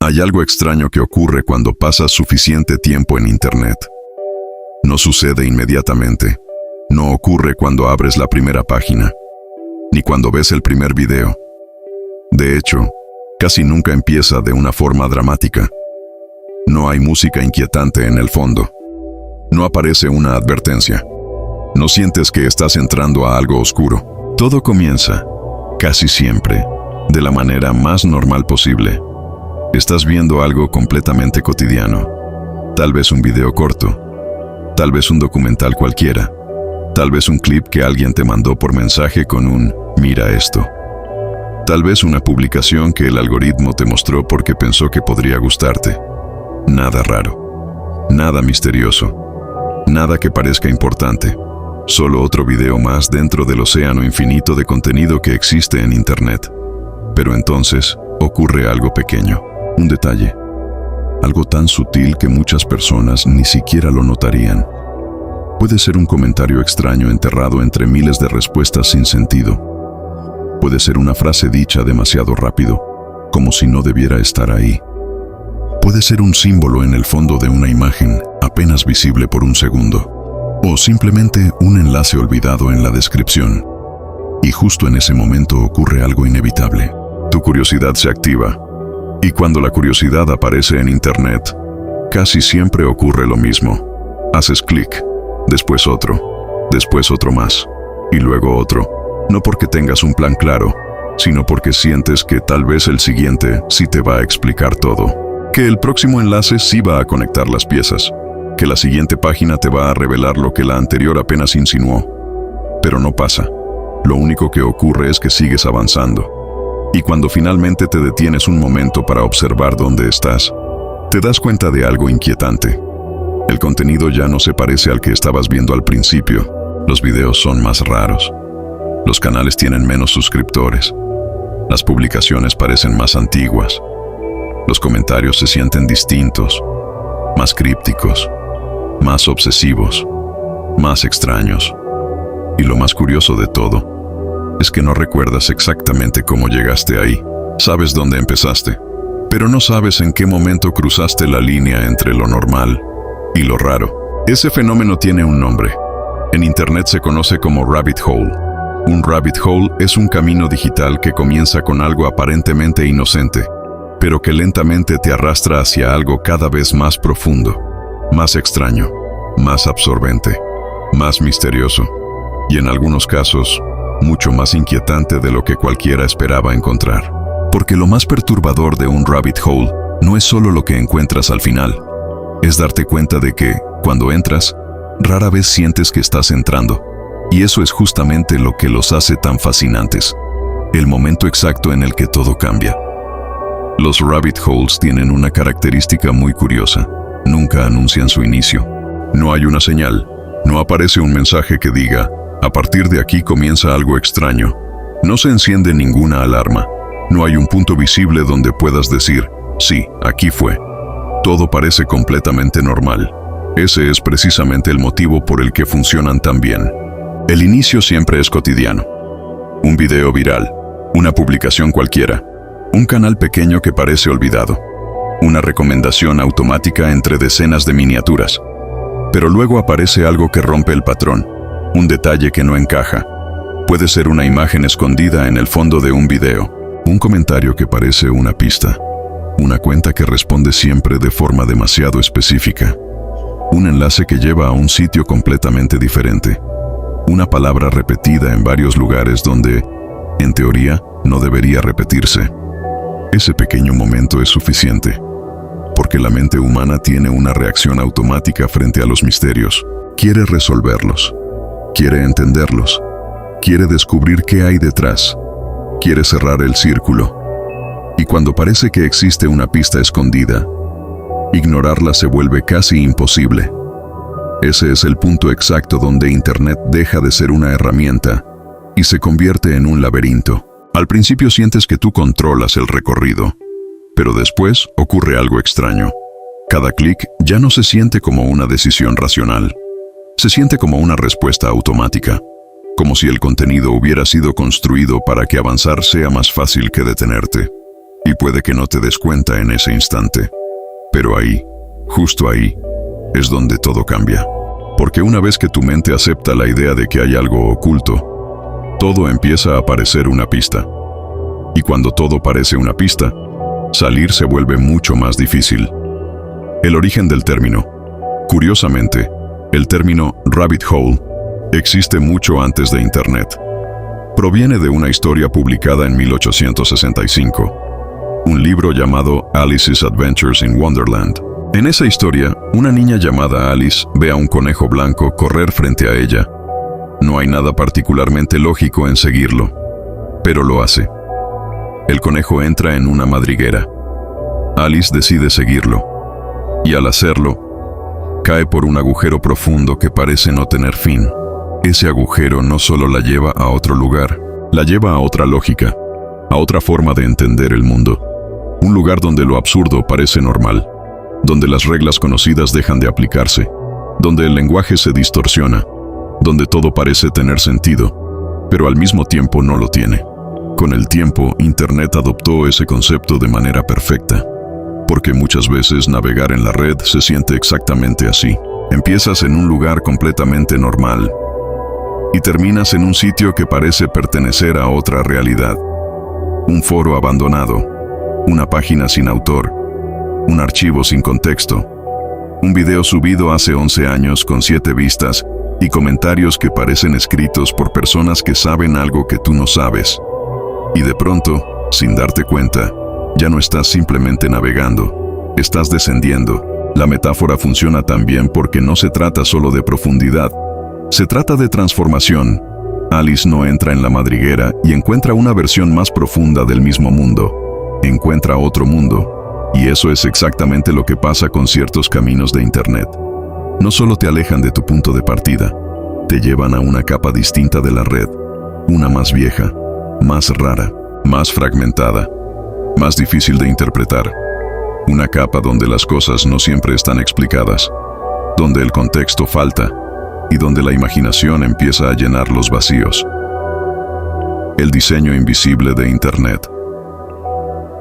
Hay algo extraño que ocurre cuando pasas suficiente tiempo en Internet. No sucede inmediatamente. No ocurre cuando abres la primera página, ni cuando ves el primer video. De hecho, casi nunca empieza de una forma dramática. No hay música inquietante en el fondo. No aparece una advertencia. No sientes que estás entrando a algo oscuro. Todo comienza, casi siempre, de la manera más normal posible. Estás viendo algo completamente cotidiano. Tal vez un video corto. Tal vez un documental cualquiera. Tal vez un clip que alguien te mandó por mensaje con un "mira esto". Tal vez una publicación que el algoritmo te mostró porque pensó que podría gustarte. Nada raro. Nada misterioso. Nada que parezca importante. Solo otro video más dentro del océano infinito de contenido que existe en Internet. Pero entonces ocurre algo pequeño. Un detalle. Algo tan sutil que muchas personas ni siquiera lo notarían. Puede ser un comentario extraño enterrado entre miles de respuestas sin sentido. Puede ser una frase dicha demasiado rápido, como si no debiera estar ahí. Puede ser un símbolo en el fondo de una imagen, apenas visible por un segundo. O simplemente un enlace olvidado en la descripción. Y justo en ese momento ocurre algo inevitable. Tu curiosidad se activa. Y cuando la curiosidad aparece en Internet, casi siempre ocurre lo mismo. Haces clic, después otro más, y luego otro. No porque tengas un plan claro, sino porque sientes que tal vez el siguiente sí te va a explicar todo. Que el próximo enlace sí va a conectar las piezas. Que la siguiente página te va a revelar lo que la anterior apenas insinuó. Pero no pasa. Lo único que ocurre es que sigues avanzando. Y cuando finalmente te detienes un momento para observar dónde estás, te das cuenta de algo inquietante. El contenido ya no se parece al que estabas viendo al principio. Los videos son más raros. Los canales tienen menos suscriptores. Las publicaciones parecen más antiguas. Los comentarios se sienten distintos, más crípticos, más obsesivos, más extraños. Y lo más curioso de todo es que no recuerdas exactamente cómo llegaste ahí. Sabes dónde empezaste, pero no sabes en qué momento cruzaste la línea entre lo normal y lo raro. Ese fenómeno tiene un nombre. En Internet se conoce como rabbit hole. Un rabbit hole es un camino digital que comienza con algo aparentemente inocente, pero que lentamente te arrastra hacia algo cada vez más profundo, más extraño, más absorbente, más misterioso, y en algunos casos, mucho más inquietante de lo que cualquiera esperaba encontrar. Porque lo más perturbador de un rabbit hole no es solo lo que encuentras al final, es darte cuenta de que, cuando entras, rara vez sientes que estás entrando. Y eso es justamente lo que los hace tan fascinantes. El momento exacto en el que todo cambia. Los rabbit holes tienen una característica muy curiosa. Nunca anuncian su inicio. No hay una señal. No aparece un mensaje que diga, a partir de aquí comienza algo extraño. No se enciende ninguna alarma. No hay un punto visible donde puedas decir, sí, aquí fue. Todo parece completamente normal. Ese es precisamente el motivo por el que funcionan tan bien. El inicio siempre es cotidiano. Un video viral, una publicación cualquiera, un canal pequeño que parece olvidado, una recomendación automática entre decenas de miniaturas. Pero luego aparece algo que rompe el patrón, un detalle que no encaja. Puede ser una imagen escondida en el fondo de un video, un comentario que parece una pista, una cuenta que responde siempre de forma demasiado específica, un enlace que lleva a un sitio completamente diferente, una palabra repetida en varios lugares donde, en teoría, no debería repetirse. Ese pequeño momento es suficiente, porque la mente humana tiene una reacción automática frente a los misterios. Quiere resolverlos, quiere entenderlos, quiere descubrir qué hay detrás, quiere cerrar el círculo. Y cuando parece que existe una pista escondida, ignorarla se vuelve casi imposible. Ese es el punto exacto donde Internet deja de ser una herramienta y se convierte en un laberinto. Al principio sientes que tú controlas el recorrido, pero después ocurre algo extraño. Cada clic ya no se siente como una decisión racional. Se siente como una respuesta automática, como si el contenido hubiera sido construido para que avanzar sea más fácil que detenerte. Y puede que no te des cuenta en ese instante. Pero ahí, justo ahí, es donde todo cambia. Porque una vez que tu mente acepta la idea de que hay algo oculto, todo empieza a parecer una pista. Y cuando todo parece una pista, salir se vuelve mucho más difícil. El origen del término. Curiosamente, el término rabbit hole existe mucho antes de Internet. Proviene de una historia publicada en 1865, un libro llamado Alice's Adventures in Wonderland. En esa historia, una niña llamada Alice ve a un conejo blanco correr frente a ella. No hay nada particularmente lógico en seguirlo, pero lo hace. El conejo entra en una madriguera. Alice decide seguirlo, y al hacerlo, cae por un agujero profundo que parece no tener fin. Ese agujero no solo la lleva a otro lugar, la lleva a otra lógica, a otra forma de entender el mundo. Un lugar donde lo absurdo parece normal, donde las reglas conocidas dejan de aplicarse, donde el lenguaje se distorsiona, donde todo parece tener sentido, pero al mismo tiempo no lo tiene. Con el tiempo, Internet adoptó ese concepto de manera perfecta, porque muchas veces navegar en la red se siente exactamente así. Empiezas en un lugar completamente normal y terminas en un sitio que parece pertenecer a otra realidad. Un foro abandonado, una página sin autor, un archivo sin contexto, un video subido hace 11 años con 7 vistas y comentarios que parecen escritos por personas que saben algo que tú no sabes. Y de pronto, sin darte cuenta, ya no estás simplemente navegando, estás descendiendo. La metáfora funciona también porque no se trata solo de profundidad, se trata de transformación. Alice no entra en la madriguera y encuentra una versión más profunda del mismo mundo. Encuentra otro mundo. Y eso es exactamente lo que pasa con ciertos caminos de Internet. No solo te alejan de tu punto de partida, te llevan a una capa distinta de la red, una más vieja, más rara, más fragmentada, más difícil de interpretar. Una capa donde las cosas no siempre están explicadas, donde el contexto falta y donde la imaginación empieza a llenar los vacíos. El diseño invisible de Internet.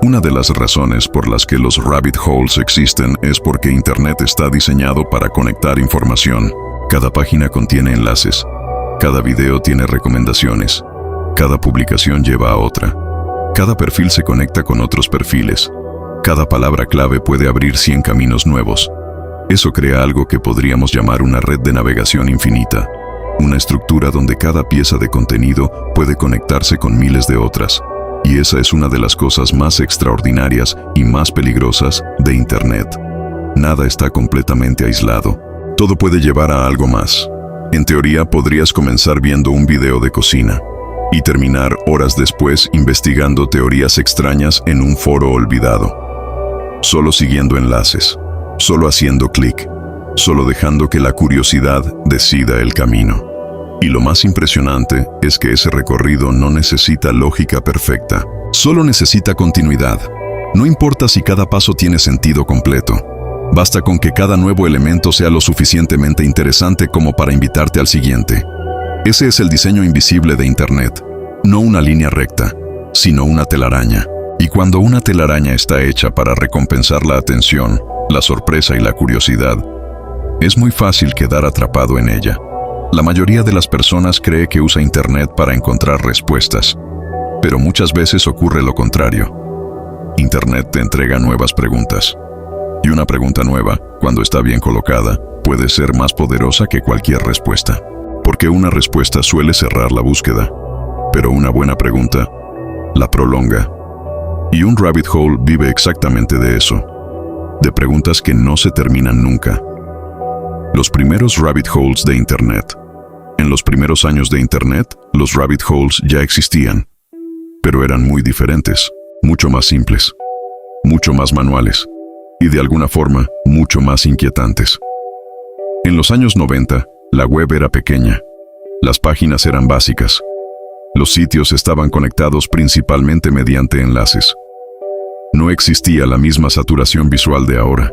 Una de las razones por las que los rabbit holes existen es porque Internet está diseñado para conectar información. Cada página contiene enlaces, cada video tiene recomendaciones, cada publicación lleva a otra, cada perfil se conecta con otros perfiles, cada palabra clave puede abrir 100 caminos nuevos. Eso crea algo que podríamos llamar una red de navegación infinita, una estructura donde cada pieza de contenido puede conectarse con miles de otras. Y esa es una de las cosas más extraordinarias y más peligrosas de Internet. Nada está completamente aislado. Todo puede llevar a algo más. En teoría, podrías comenzar viendo un video de cocina y terminar horas después investigando teorías extrañas en un foro olvidado. Solo siguiendo enlaces, solo haciendo clic, solo dejando que la curiosidad decida el camino. Y lo más impresionante es que ese recorrido no necesita lógica perfecta, solo necesita continuidad. No importa si cada paso tiene sentido completo, basta con que cada nuevo elemento sea lo suficientemente interesante como para invitarte al siguiente. Ese es el diseño invisible de Internet, no una línea recta, sino una telaraña. Y cuando una telaraña está hecha para recompensar la atención, la sorpresa y la curiosidad, es muy fácil quedar atrapado en ella. La mayoría de las personas cree que usa Internet para encontrar respuestas, pero muchas veces ocurre lo contrario. Internet te entrega nuevas preguntas, y una pregunta nueva, cuando está bien colocada, puede ser más poderosa que cualquier respuesta, porque una respuesta suele cerrar la búsqueda, pero una buena pregunta la prolonga. Y un rabbit hole vive exactamente de eso, de preguntas que no se terminan nunca. Los primeros rabbit holes de Internet. En los primeros años de Internet, los rabbit holes ya existían, pero eran muy diferentes, mucho más simples, mucho más manuales, y de alguna forma, mucho más inquietantes. En los años 90, la web era pequeña, las páginas eran básicas, los sitios estaban conectados principalmente mediante enlaces. No existía la misma saturación visual de ahora.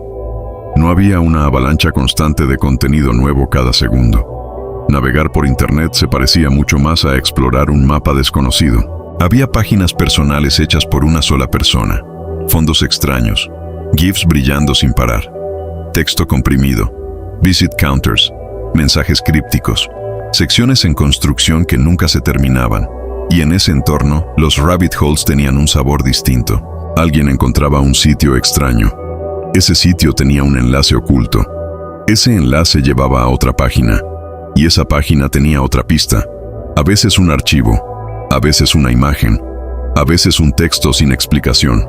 No había una avalancha constante de contenido nuevo cada segundo. Navegar por Internet se parecía mucho más a explorar un mapa desconocido. Había páginas personales hechas por una sola persona, fondos extraños, GIFs brillando sin parar, texto comprimido, visit counters, mensajes crípticos, secciones en construcción que nunca se terminaban. Y en ese entorno, los rabbit holes tenían un sabor distinto. Alguien encontraba un sitio extraño. Ese sitio tenía un enlace oculto. Ese enlace llevaba a otra página. Y esa página tenía otra pista. A veces un archivo, a veces una imagen, a veces un texto sin explicación.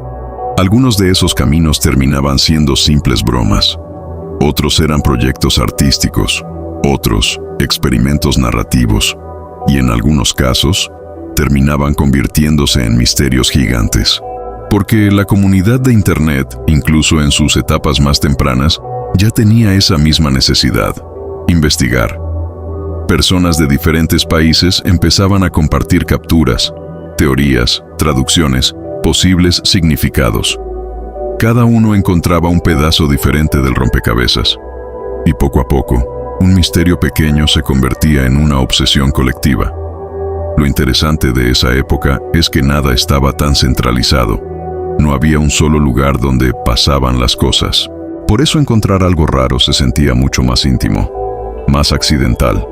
Algunos de esos caminos terminaban siendo simples bromas. Otros eran proyectos artísticos. Otros, experimentos narrativos. Y en algunos casos, terminaban convirtiéndose en misterios gigantes. Porque la comunidad de Internet, incluso en sus etapas más tempranas, ya tenía esa misma necesidad: investigar. Personas de diferentes países empezaban a compartir capturas, teorías, traducciones, posibles significados. Cada uno encontraba un pedazo diferente del rompecabezas. Y poco a poco, un misterio pequeño se convertía en una obsesión colectiva. Lo interesante de esa época es que nada estaba tan centralizado. No había un solo lugar donde pasaban las cosas. Por eso encontrar algo raro se sentía mucho más íntimo, más accidental,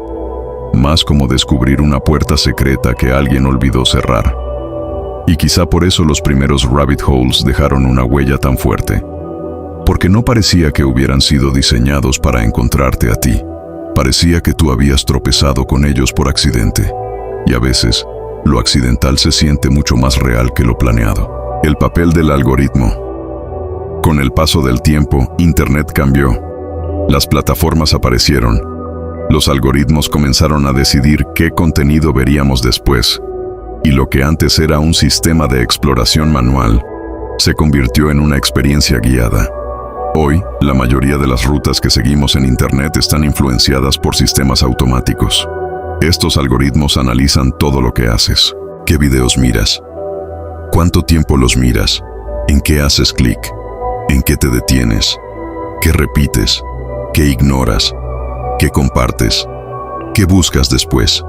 más como descubrir una puerta secreta que alguien olvidó cerrar. Y quizá por eso los primeros rabbit holes dejaron una huella tan fuerte. Porque no parecía que hubieran sido diseñados para encontrarte a ti. Parecía que tú habías tropezado con ellos por accidente. Y a veces, lo accidental se siente mucho más real que lo planeado. El papel del algoritmo. Con el paso del tiempo, Internet cambió. Las plataformas aparecieron. Los algoritmos comenzaron a decidir qué contenido veríamos después. Y lo que antes era un sistema de exploración manual, se convirtió en una experiencia guiada. Hoy, la mayoría de las rutas que seguimos en Internet están influenciadas por sistemas automáticos. Estos algoritmos analizan todo lo que haces. ¿Qué videos miras? ¿Cuánto tiempo los miras? ¿En qué haces clic? ¿En qué te detienes? ¿Qué repites? ¿Qué ignoras? ¿Qué compartes? ¿Qué buscas después?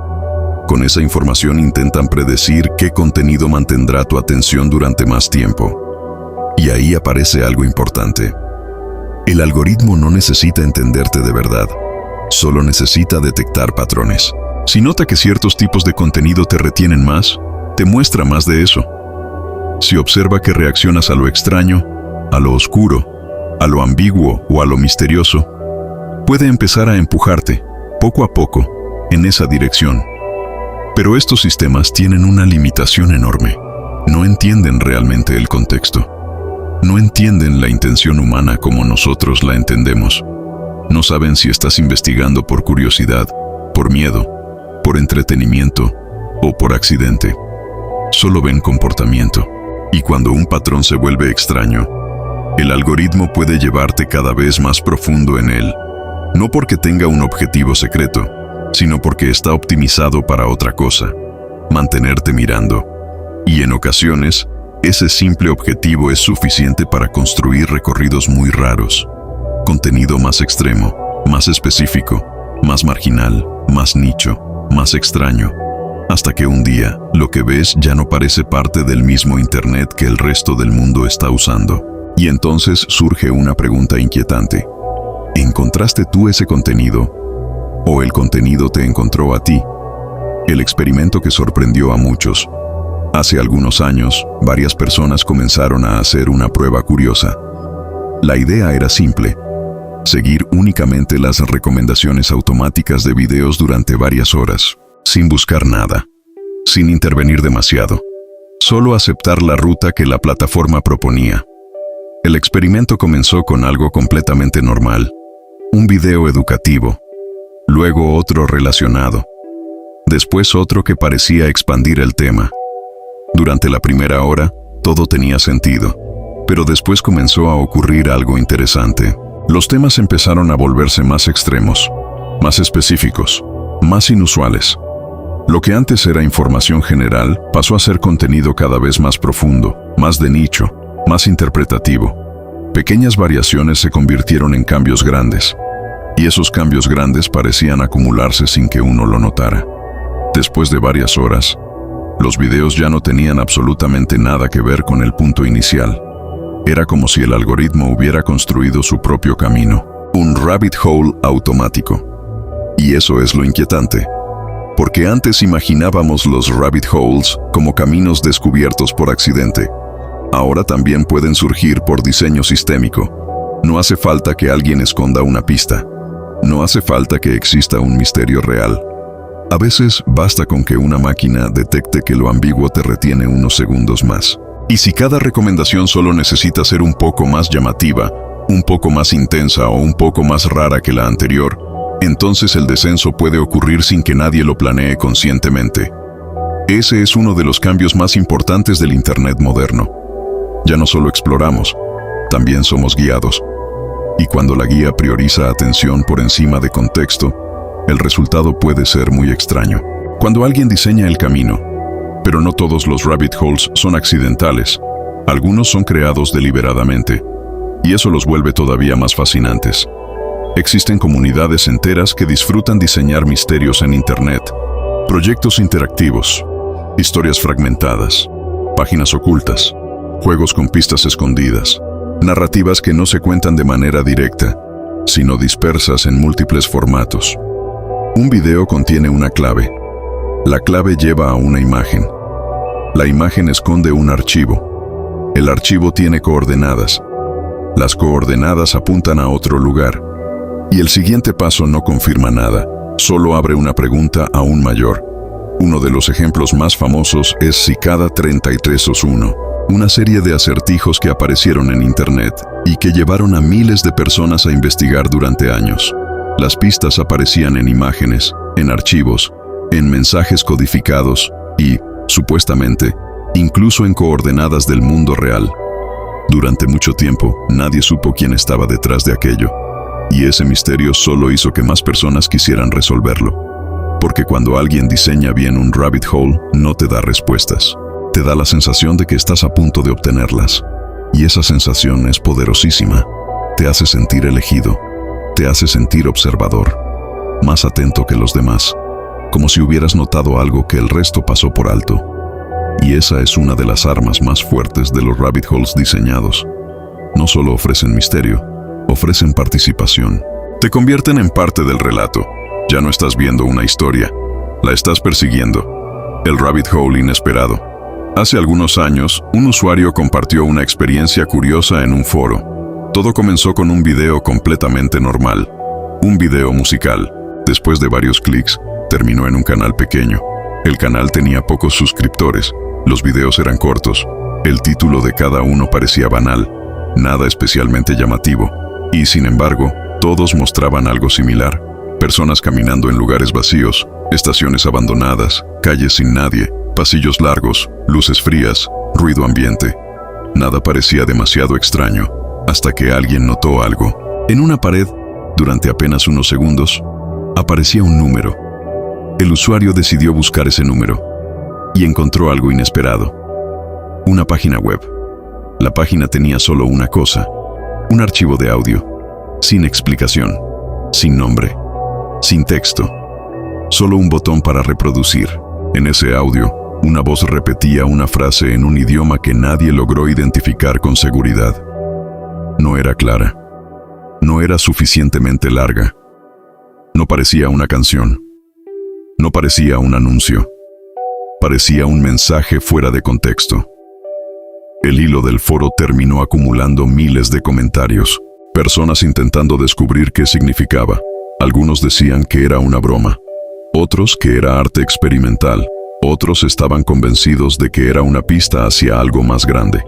Con esa información intentan predecir qué contenido mantendrá tu atención durante más tiempo. Y ahí aparece algo importante. El algoritmo no necesita entenderte de verdad, solo necesita detectar patrones. Si nota que ciertos tipos de contenido te retienen más, te muestra más de eso. Si observa que reaccionas a lo extraño, a lo oscuro, a lo ambiguo o a lo misterioso, puede empezar a empujarte, poco a poco, en esa dirección. Pero estos sistemas tienen una limitación enorme. No entienden realmente el contexto. No entienden la intención humana como nosotros la entendemos. No saben si estás investigando por curiosidad, por miedo, por entretenimiento o por accidente. Solo ven comportamiento. Y cuando un patrón se vuelve extraño, el algoritmo puede llevarte cada vez más profundo en él. No porque tenga un objetivo secreto, sino porque está optimizado para otra cosa: mantenerte mirando. Y en ocasiones, ese simple objetivo es suficiente para construir recorridos muy raros. Contenido más extremo, más específico, más marginal, más nicho, más extraño. Hasta que un día, lo que ves ya no parece parte del mismo Internet que el resto del mundo está usando. Y entonces surge una pregunta inquietante. ¿Encontraste tú ese contenido? ¿O el contenido te encontró a ti? El experimento que sorprendió a muchos. Hace algunos años, varias personas comenzaron a hacer una prueba curiosa. La idea era simple: seguir únicamente las recomendaciones automáticas de videos durante varias horas, sin buscar nada, sin intervenir demasiado, solo aceptar la ruta que la plataforma proponía. El experimento comenzó con algo completamente normal: un video educativo, luego otro relacionado, después otro que parecía expandir el tema. Durante la primera hora, todo tenía sentido, pero después comenzó a ocurrir algo interesante. Los temas empezaron a volverse más extremos, más específicos, más inusuales. Lo que antes era información general pasó a ser contenido cada vez más profundo, más de nicho, más interpretativo. Pequeñas variaciones se convirtieron en cambios grandes, y esos cambios grandes parecían acumularse sin que uno lo notara. Después de varias horas, los videos ya no tenían absolutamente nada que ver con el punto inicial. Era como si el algoritmo hubiera construido su propio camino, un rabbit hole automático. Y eso es lo inquietante, porque antes imaginábamos los rabbit holes como caminos descubiertos por accidente. Ahora también pueden surgir por diseño sistémico. No hace falta que alguien esconda una pista. No hace falta que exista un misterio real. A veces basta con que una máquina detecte que lo ambiguo te retiene unos segundos más. Y si cada recomendación solo necesita ser un poco más llamativa, un poco más intensa o un poco más rara que la anterior, entonces el descenso puede ocurrir sin que nadie lo planee conscientemente. Ese es uno de los cambios más importantes del Internet moderno. Ya no solo exploramos, también somos guiados. Y cuando la guía prioriza atención por encima de contexto, el resultado puede ser muy extraño. Cuando alguien diseña el camino, pero no todos los rabbit holes son accidentales, algunos son creados deliberadamente, y eso los vuelve todavía más fascinantes. Existen comunidades enteras que disfrutan diseñar misterios en Internet, proyectos interactivos, historias fragmentadas, páginas ocultas, juegos con pistas escondidas, narrativas que no se cuentan de manera directa, sino dispersas en múltiples formatos. Un video contiene una clave. La clave lleva a una imagen. La imagen esconde un archivo. El archivo tiene coordenadas. Las coordenadas apuntan a otro lugar. Y el siguiente paso no confirma nada, solo abre una pregunta aún mayor. Uno de los ejemplos más famosos es Cicada 3321, una serie de acertijos que aparecieron en Internet y que llevaron a miles de personas a investigar durante años. Las pistas aparecían en imágenes, en archivos, en mensajes codificados y, supuestamente, incluso en coordenadas del mundo real. Durante mucho tiempo, nadie supo quién estaba detrás de aquello. Y ese misterio solo hizo que más personas quisieran resolverlo. Porque cuando alguien diseña bien un rabbit hole, no te da respuestas. Te da la sensación de que estás a punto de obtenerlas. Y esa sensación es poderosísima. Te hace sentir elegido. Te hace sentir observador. Más atento que los demás. Como si hubieras notado algo que el resto pasó por alto. Y esa es una de las armas más fuertes de los rabbit holes diseñados. No solo ofrecen misterio, ofrecen participación. Te convierten en parte del relato. Ya no estás viendo una historia, la estás persiguiendo. El rabbit hole inesperado. Hace algunos años, un usuario compartió una experiencia curiosa en un foro. Todo comenzó con un video completamente normal. Un video musical. Después de varios clics, terminó en un canal pequeño. El canal tenía pocos suscriptores. Los videos eran cortos. El título de cada uno parecía banal. Nada especialmente llamativo. Y sin embargo, todos mostraban algo similar. Personas caminando en lugares vacíos, estaciones abandonadas, calles sin nadie, pasillos largos, luces frías, ruido ambiente. Nada parecía demasiado extraño, hasta que alguien notó algo. En una pared, durante apenas unos segundos, aparecía un número. El usuario decidió buscar ese número, y encontró algo inesperado. Una página web. La página tenía solo una cosa. Un archivo de audio, sin explicación, sin nombre, sin texto, solo un botón para reproducir. En ese audio, una voz repetía una frase en un idioma que nadie logró identificar con seguridad. No era clara, no era suficientemente larga, no parecía una canción, no parecía un anuncio, parecía un mensaje fuera de contexto. El hilo del foro terminó acumulando miles de comentarios, personas intentando descubrir qué significaba. Algunos decían que era una broma, otros que era arte experimental, otros estaban convencidos de que era una pista hacia algo más grande.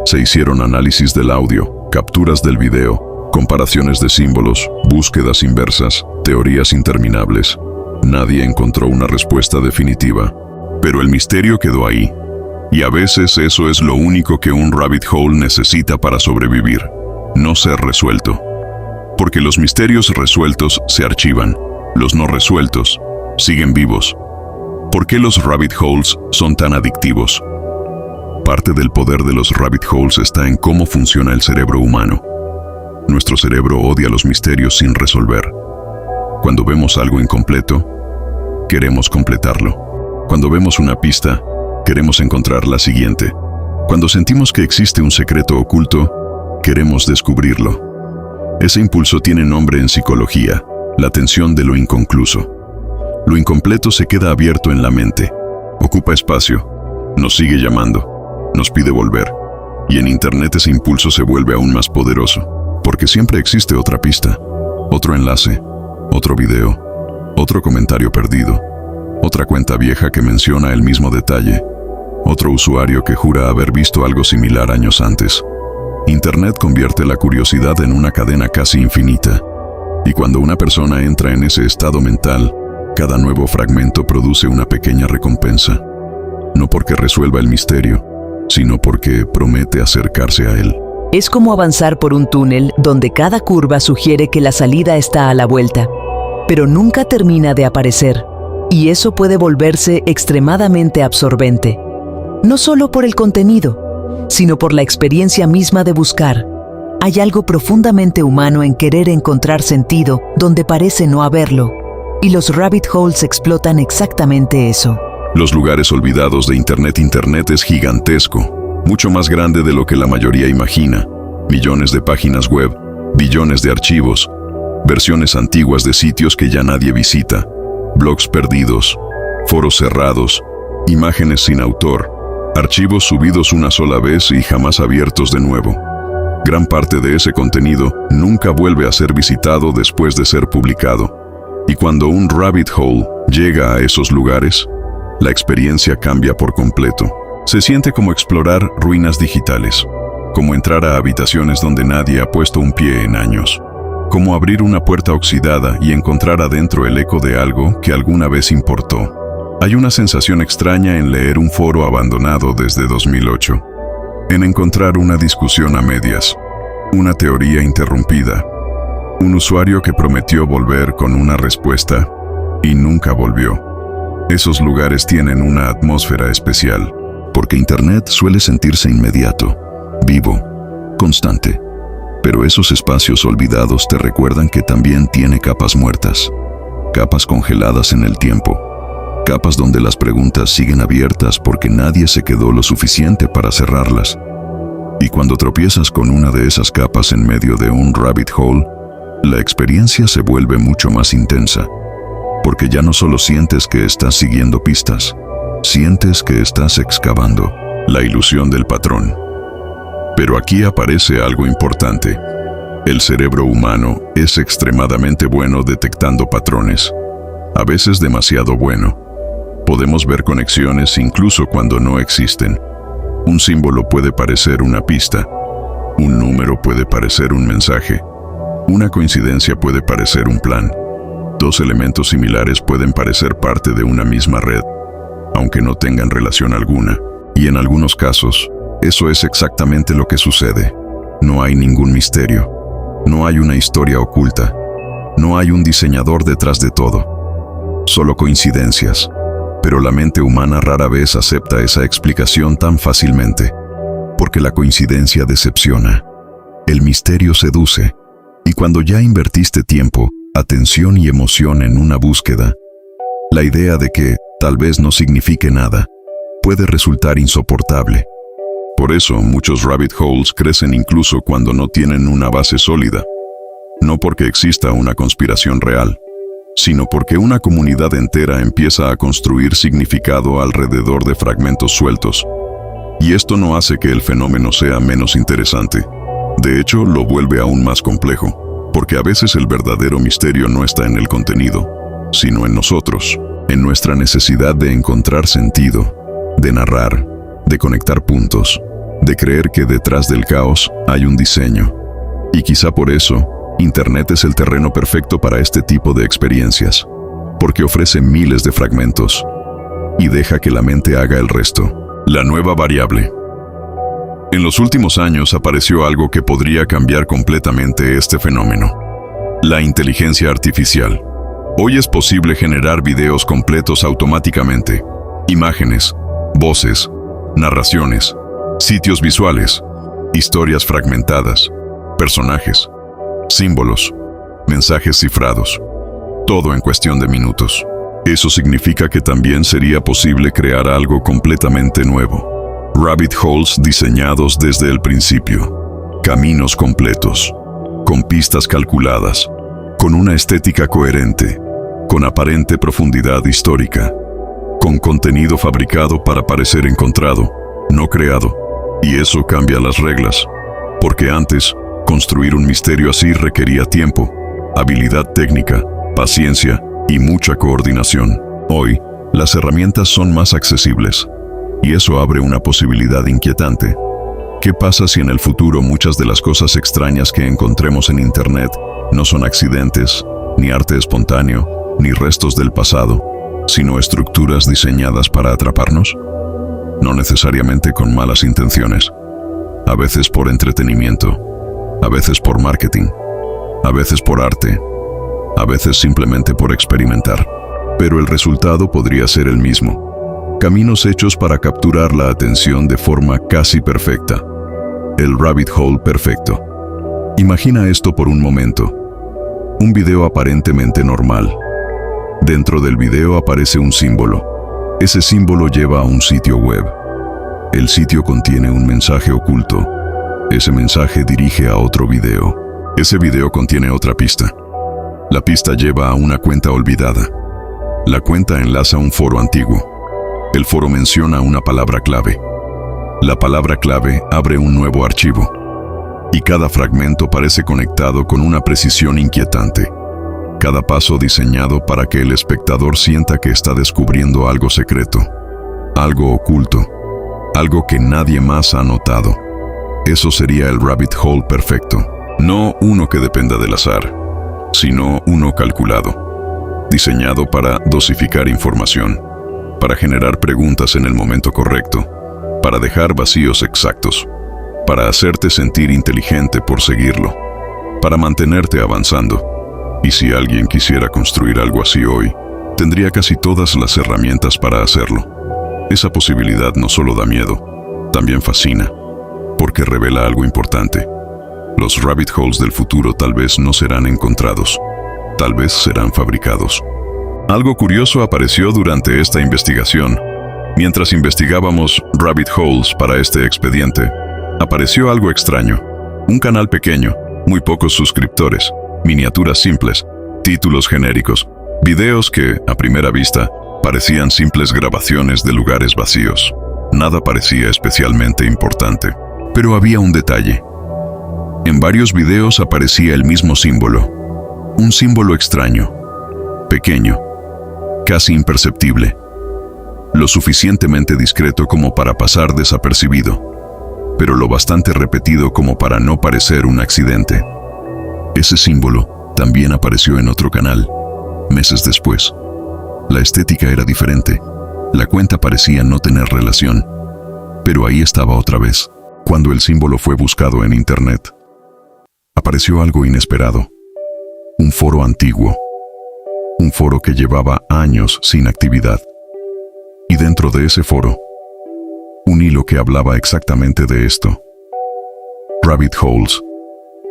Se hicieron análisis del audio, capturas del video, comparaciones de símbolos, búsquedas inversas, teorías interminables. Nadie encontró una respuesta definitiva, pero el misterio quedó ahí. Y a veces eso es lo único que un rabbit hole necesita para sobrevivir, no ser resuelto. Porque los misterios resueltos se archivan, los no resueltos siguen vivos. ¿Por qué los rabbit holes son tan adictivos? Parte del poder de los rabbit holes está en cómo funciona el cerebro humano. Nuestro cerebro odia los misterios sin resolver. Cuando vemos algo incompleto, queremos completarlo. Cuando vemos una pista, queremos encontrar la siguiente. Cuando sentimos que existe un secreto oculto, Queremos descubrirlo. Ese impulso tiene nombre en psicología, la tensión de lo inconcluso. Lo incompleto se queda abierto en la mente, ocupa espacio, nos sigue llamando, nos pide volver. Y en Internet ese impulso se vuelve aún más poderoso, porque siempre existe otra pista, otro enlace, otro video, otro comentario perdido, otra cuenta vieja que menciona el mismo detalle, otro usuario que jura haber visto algo similar años antes. Internet convierte la curiosidad en una cadena casi infinita, y cuando una persona entra en ese estado mental, cada nuevo fragmento produce una pequeña recompensa, no porque resuelva el misterio, sino porque promete acercarse a él. Es como avanzar por un túnel donde cada curva sugiere que la salida está a la vuelta, pero nunca termina de aparecer, y eso puede volverse extremadamente absorbente, no solo por el contenido, sino por la experiencia misma de buscar. Hay algo profundamente humano en querer encontrar sentido donde parece no haberlo, y los rabbit holes explotan exactamente eso. Los lugares olvidados de Internet. Internet es gigantesco, mucho más grande de lo que la mayoría imagina. Millones de páginas web, billones de archivos, versiones antiguas de sitios que ya nadie visita, blogs perdidos, foros cerrados, imágenes sin autor, archivos subidos una sola vez y jamás abiertos de nuevo. Gran parte de ese contenido nunca vuelve a ser visitado después de ser publicado. Y cuando un rabbit hole llega a esos lugares, la experiencia cambia por completo. Se siente como explorar ruinas digitales, como entrar a habitaciones donde nadie ha puesto un pie en años, como abrir una puerta oxidada y encontrar adentro el eco de algo que alguna vez importó. Hay una sensación extraña en leer un foro abandonado desde 2008, en encontrar una discusión a medias, una teoría interrumpida, un usuario que prometió volver con una respuesta y nunca volvió. Esos lugares tienen una atmósfera especial, porque Internet suele sentirse inmediato, vivo, constante. Pero esos espacios olvidados te recuerdan que también tiene capas muertas, capas congeladas en el tiempo, capas donde las preguntas siguen abiertas porque nadie se quedó lo suficiente para cerrarlas. Y cuando tropiezas con una de esas capas en medio de un rabbit hole, la experiencia se vuelve mucho más intensa, porque ya no solo sientes que estás siguiendo pistas, sientes que estás excavando la ilusión del patrón. Pero aquí aparece algo importante. El cerebro humano es extremadamente bueno detectando patrones, a veces demasiado bueno. Podemos ver conexiones incluso cuando no existen. Un símbolo puede parecer una pista, un número puede parecer un mensaje, una coincidencia puede parecer un plan. Dos elementos similares pueden parecer parte de una misma red, aunque no tengan relación alguna. Y en algunos casos, eso es exactamente lo que sucede. No hay ningún misterio, no hay una historia oculta, no hay un diseñador detrás de todo. Solo coincidencias. Pero la mente humana rara vez acepta esa explicación tan fácilmente, porque la coincidencia decepciona, el misterio seduce, y cuando ya invertiste tiempo, atención y emoción en una búsqueda, la idea de que tal vez no signifique nada puede resultar insoportable. Por eso muchos rabbit holes crecen incluso cuando no tienen una base sólida, no porque exista una conspiración real, sino porque una comunidad entera empieza a construir significado alrededor de fragmentos sueltos. Y esto no hace que el fenómeno sea menos interesante. De hecho, lo vuelve aún más complejo, porque a veces el verdadero misterio no está en el contenido, sino en nosotros, en nuestra necesidad de encontrar sentido, de narrar, de conectar puntos, de creer que detrás del caos hay un diseño. Y quizá por eso, Internet es el terreno perfecto para este tipo de experiencias, porque ofrece miles de fragmentos y deja que la mente haga el resto. La nueva variable. En los últimos años apareció algo que podría cambiar completamente este fenómeno: la inteligencia artificial. Hoy es posible generar videos completos automáticamente, imágenes, voces, narraciones, sitios visuales, historias fragmentadas, personajes, símbolos, mensajes cifrados, todo en cuestión de minutos. Eso significa que también sería posible crear algo completamente nuevo. Rabbit holes diseñados desde el principio, Caminos completos, con pistas calculadas, con una estética coherente, con aparente profundidad histórica, con contenido fabricado para parecer encontrado, no creado. Y eso cambia las reglas, porque antes, construir un misterio así requería tiempo, habilidad técnica, paciencia y mucha coordinación. Hoy, las herramientas son más accesibles, y eso abre una posibilidad inquietante. ¿Qué pasa si en el futuro muchas de las cosas extrañas que encontremos en Internet no son accidentes, ni arte espontáneo, ni restos del pasado, sino estructuras diseñadas para atraparnos? No necesariamente con malas intenciones, a veces por entretenimiento, a veces por marketing, a veces por arte, a veces simplemente por experimentar. Pero el resultado podría ser el mismo. Caminos hechos para capturar la atención de forma casi perfecta. El rabbit hole perfecto. Imagina esto por un momento. Un video aparentemente normal. Dentro del video aparece un símbolo. Ese símbolo lleva a un sitio web. El sitio contiene un mensaje oculto. Ese mensaje dirige a otro video. Ese video contiene otra pista. La pista lleva a una cuenta olvidada. La cuenta enlaza a un foro antiguo. El foro menciona una palabra clave. La palabra clave abre un nuevo archivo. Y cada fragmento parece conectado con una precisión inquietante. Cada paso diseñado para que el espectador sienta que está descubriendo algo secreto, algo oculto, algo que nadie más ha notado. Eso sería el rabbit hole perfecto. No uno que dependa del azar, sino uno calculado, diseñado para dosificar información, para generar preguntas en el momento correcto, para dejar vacíos exactos, para hacerte sentir inteligente por seguirlo, para mantenerte avanzando. Y si alguien quisiera construir algo así hoy, tendría casi todas las herramientas para hacerlo. Esa posibilidad no solo da miedo, también fascina, porque revela algo importante. Los rabbit holes del futuro tal vez no serán encontrados, tal vez serán fabricados. Algo curioso apareció durante esta investigación. Mientras investigábamos rabbit holes para este expediente, apareció algo extraño. Un canal pequeño, muy pocos suscriptores, miniaturas simples, títulos genéricos, videos que, a primera vista, parecían simples grabaciones de lugares vacíos. Nada parecía especialmente importante. Pero había un detalle. En varios videos aparecía el mismo símbolo. Un símbolo extraño, pequeño, casi imperceptible. Lo suficientemente discreto como para pasar desapercibido, pero lo bastante repetido como para no parecer un accidente. Ese símbolo también apareció en otro canal, meses después. La estética era diferente. La cuenta parecía no tener relación. Pero ahí estaba otra vez. Cuando el símbolo fue buscado en Internet, apareció algo inesperado. Un foro antiguo. Un foro que llevaba años sin actividad. Y dentro de ese foro, un hilo que hablaba exactamente de esto. Rabbit holes.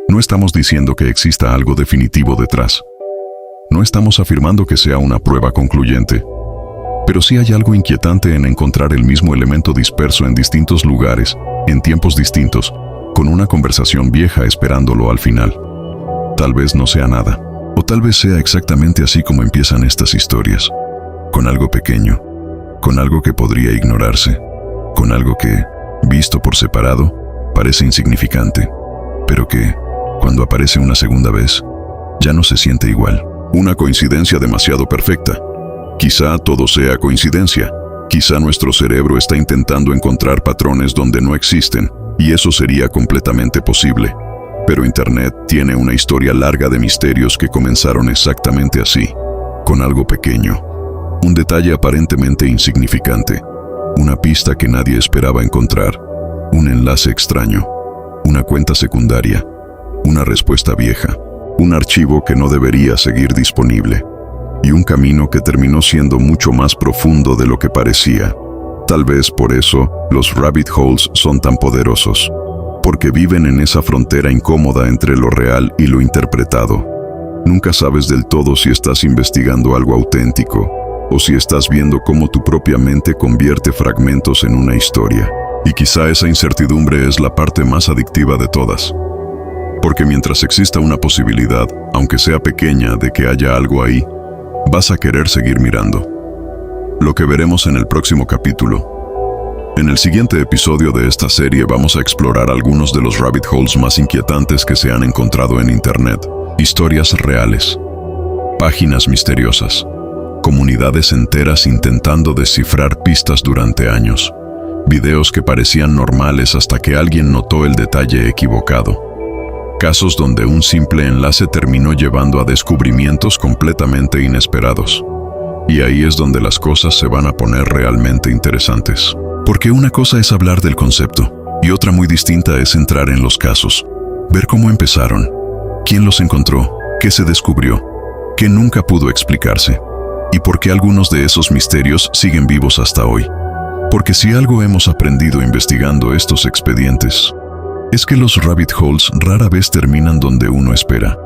No estamos diciendo que exista algo definitivo detrás. No estamos afirmando que sea una prueba concluyente. Pero sí hay algo inquietante en encontrar el mismo elemento disperso en distintos lugares, en tiempos distintos, con una conversación vieja esperándolo al final. Tal vez no sea nada, o tal vez sea exactamente así como empiezan estas historias, con algo pequeño, con algo que podría ignorarse, con algo que, visto por separado, parece insignificante, pero que, cuando aparece una segunda vez, ya no se siente igual. Una coincidencia demasiado perfecta. Quizá todo sea coincidencia. Quizá nuestro cerebro está intentando encontrar patrones donde no existen, y eso sería completamente posible. Pero Internet tiene una historia larga de misterios que comenzaron exactamente así, con algo pequeño. Un detalle aparentemente insignificante, una pista que nadie esperaba encontrar, un enlace extraño, una cuenta secundaria, una respuesta vieja, un archivo que no debería seguir disponible, y un camino que terminó siendo mucho más profundo de lo que parecía. Tal vez por eso los rabbit holes son tan poderosos, porque viven en esa frontera incómoda entre lo real y lo interpretado. Nunca sabes del todo si estás investigando algo auténtico, o si estás viendo cómo tu propia mente convierte fragmentos en una historia. Y quizá esa incertidumbre es la parte más adictiva de todas. Porque mientras exista una posibilidad, aunque sea pequeña, de que haya algo ahí, vas a querer seguir mirando. Lo que veremos en el próximo capítulo. En el siguiente episodio de esta serie vamos a explorar algunos de los rabbit holes más inquietantes que se han encontrado en Internet. Historias reales, páginas misteriosas, comunidades enteras intentando descifrar pistas durante años, videos que parecían normales hasta que alguien notó el detalle equivocado, casos donde un simple enlace terminó llevando a descubrimientos completamente inesperados. Y ahí es donde las cosas se van a poner realmente interesantes. Porque una cosa es hablar del concepto, y otra muy distinta es entrar en los casos, ver cómo empezaron, quién los encontró, qué se descubrió, qué nunca pudo explicarse, y por qué algunos de esos misterios siguen vivos hasta hoy. Porque si algo hemos aprendido investigando estos expedientes, es que los rabbit holes rara vez terminan donde uno espera.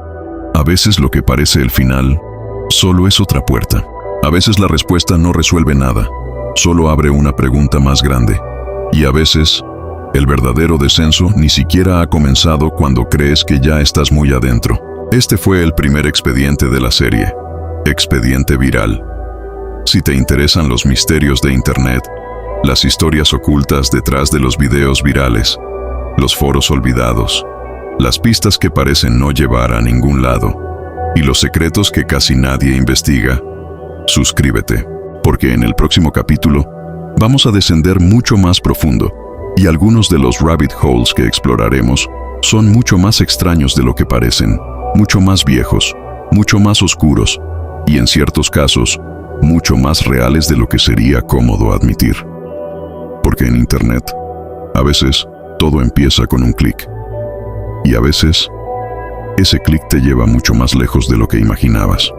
A veces lo que parece el final solo es otra puerta. A veces la respuesta no resuelve nada, solo abre una pregunta más grande. Y a veces, el verdadero descenso ni siquiera ha comenzado cuando crees que ya estás muy adentro. Este fue el primer expediente de la serie, Expediente Viral. Si te interesan los misterios de Internet, las historias ocultas detrás de los videos virales, los foros olvidados, las pistas que parecen no llevar a ningún lado, y los secretos que casi nadie investiga, suscríbete, porque en el próximo capítulo vamos a descender mucho más profundo, y algunos de los rabbit holes que exploraremos son mucho más extraños de lo que parecen, mucho más viejos, mucho más oscuros, y en ciertos casos, mucho más reales de lo que sería cómodo admitir. Porque en Internet, a veces, todo empieza con un clic. Y a veces, ese clic te lleva mucho más lejos de lo que imaginabas.